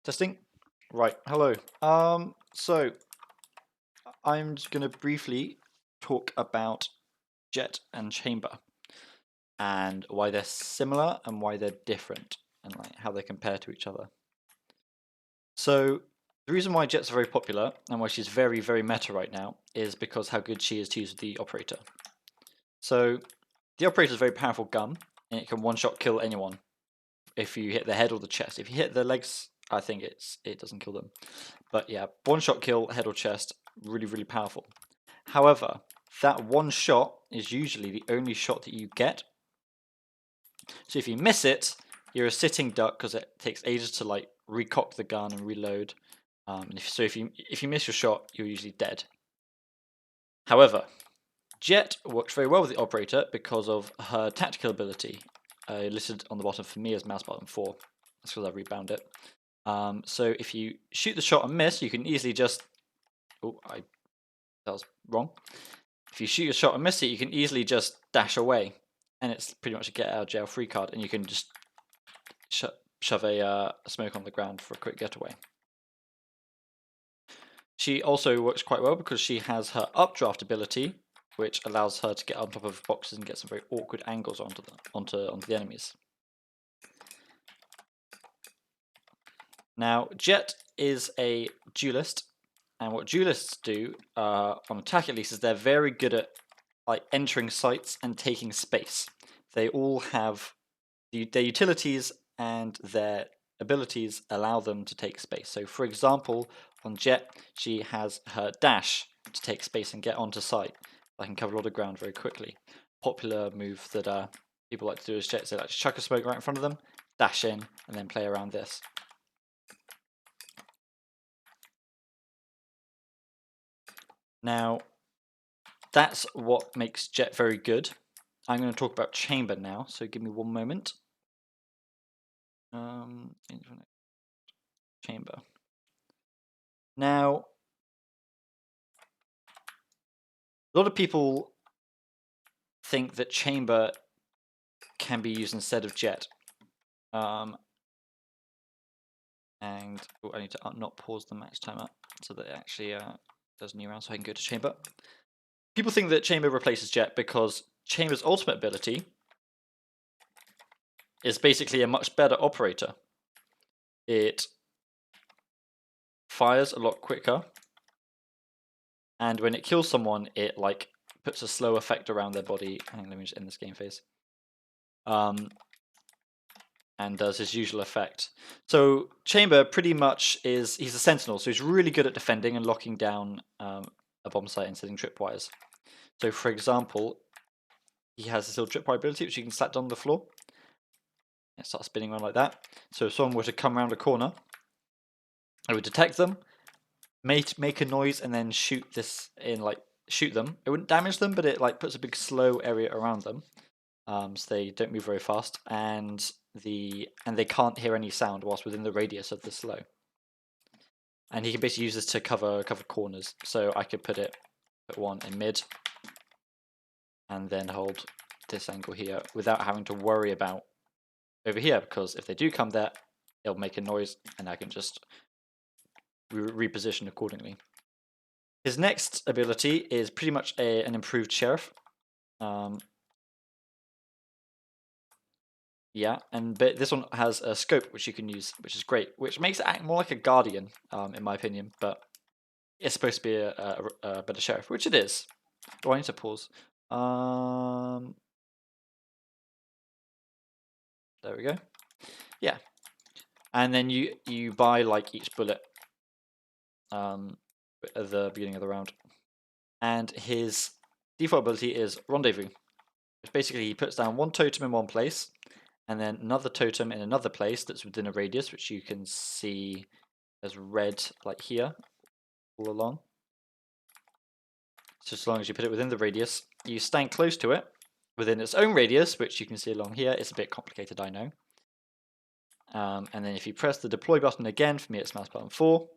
Testing. Right. Hello. So I'm just going to briefly talk about Jett and Chamber and why they're similar and why they're different and like how they compare to each other. So the reason why Jett's very popular and why she's very, very meta right now is because how good she is to use with the operator. So the operator is a very powerful gun and it can one-shot kill anyone if you hit the head or the chest. If you hit the legs, I think it doesn't kill them. But yeah, one-shot kill, head or chest, really, really powerful. However, that one shot is usually the only shot that you get. So if you miss it, you're a sitting duck because it takes ages to like recock the gun and reload. So if you miss your shot, you're usually dead. However, Jett works very well with the operator because of her tactical ability. Listed on the bottom for me as mouse button 4. That's because I rebound it. So if you shoot the shot and miss, you can easily just... Oh, that was wrong. If you shoot your shot and miss it, you can easily just dash away. And it's pretty much a get out of jail free card. And you can just shove a smoke on the ground for a quick getaway. She also works quite well because she has her updraft ability, which allows her to get on top of boxes and get some very awkward angles onto the enemies. Now, Jett is a duelist, and what duelists do, on attack at least, is they're very good at like entering sites and taking space. They all have their utilities and their abilities allow them to take space. So, for example, on Jett, she has her dash to take space and get onto site. I can cover a lot of ground very quickly. Popular move that people like to do is Jett. So, like chuck a smoke right in front of them, dash in, and then play around this. Now, that's what makes Jett very good. I'm going to talk about Chamber now, so give me one moment. Chamber. Now, a lot of people think that Chamber can be used instead of Jett. And I need to not pause the max timer so that it actually does new round so I can go to Chamber. People think that Chamber replaces Jett because Chamber's ultimate ability is basically a much better operator. It fires a lot quicker, and when it kills someone, it like puts a slow effect around their body. Hang on, let me just end this game phase. And does his usual effect. So Chamber pretty much he's a sentinel, so he's really good at defending and locking down a bomb site and setting tripwires. So for example, he has this little tripwire ability which you can slap down on the floor. It starts spinning around like that. So if someone were to come around a corner, I would detect them, make a noise, and then shoot this in, like shoot them. It wouldn't damage them, but it like puts a big slow area around them, so they don't move very fast, and they can't hear any sound whilst within the radius of the slow. And he can basically use this to cover corners. So I could put one in mid, and then hold this angle here without having to worry about over here, because if they do come there, it'll make a noise, and I can just reposition accordingly. His next ability is pretty much an improved sheriff. Yeah, but this one has a scope which you can use, which is great, which makes it act more like a guardian, in my opinion. But it's supposed to be a better sheriff, which it is. Oh, I need to pause. There we go. Yeah, and then you buy like each bullet at the beginning of the round, and his default ability is Rendezvous. Which basically he puts down one totem in one place, and then another totem in another place that's within a radius, which you can see as red, like here, all along. So as long as you put it within the radius, you stand close to it within its own radius, which you can see along here. It's a bit complicated, I know. And then if you press the deploy button again, for me it's mouse button 4,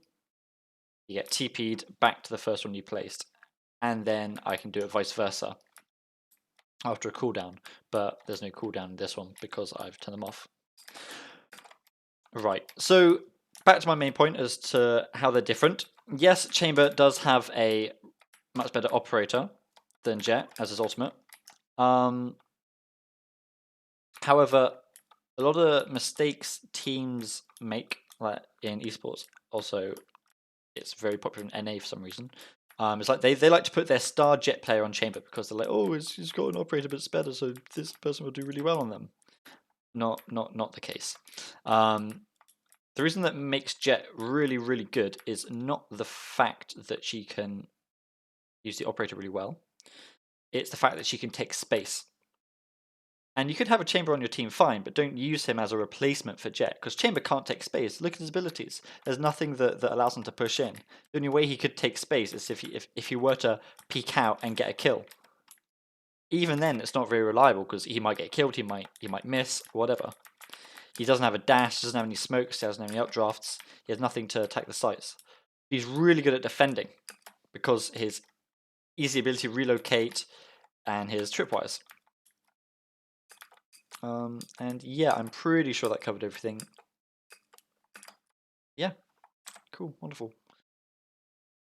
you get TP'd back to the first one you placed. And then I can do it vice versa after a cooldown, but there's no cooldown in this one because I've turned them off. Right, so back to my main point as to how they're different. Yes, Chamber does have a much better operator than Jett as his ultimate. However, a lot of mistakes teams make, like in esports, also it's very popular in NA for some reason. It's like they like to put their star Jett player on Chamber because they're like, oh, he's got an operator, but it's better, so this person will do really well on them. Not the case. The reason that makes Jett really, really good is not the fact that she can use the operator really well. It's the fact that she can take space. And you could have a Chamber on your team fine, but don't use him as a replacement for Jett, because Chamber can't take space. Look at his abilities. There's nothing that allows him to push in. The only way he could take space is if he were to peek out and get a kill. Even then, it's not very reliable, because he might get killed, he might miss, whatever. He doesn't have a dash, doesn't have any smokes, he doesn't have any updrafts, he has nothing to attack the sites. He's really good at defending, because his easy ability to relocate and his tripwires. And yeah, I'm pretty sure that covered everything. Yeah, cool, wonderful.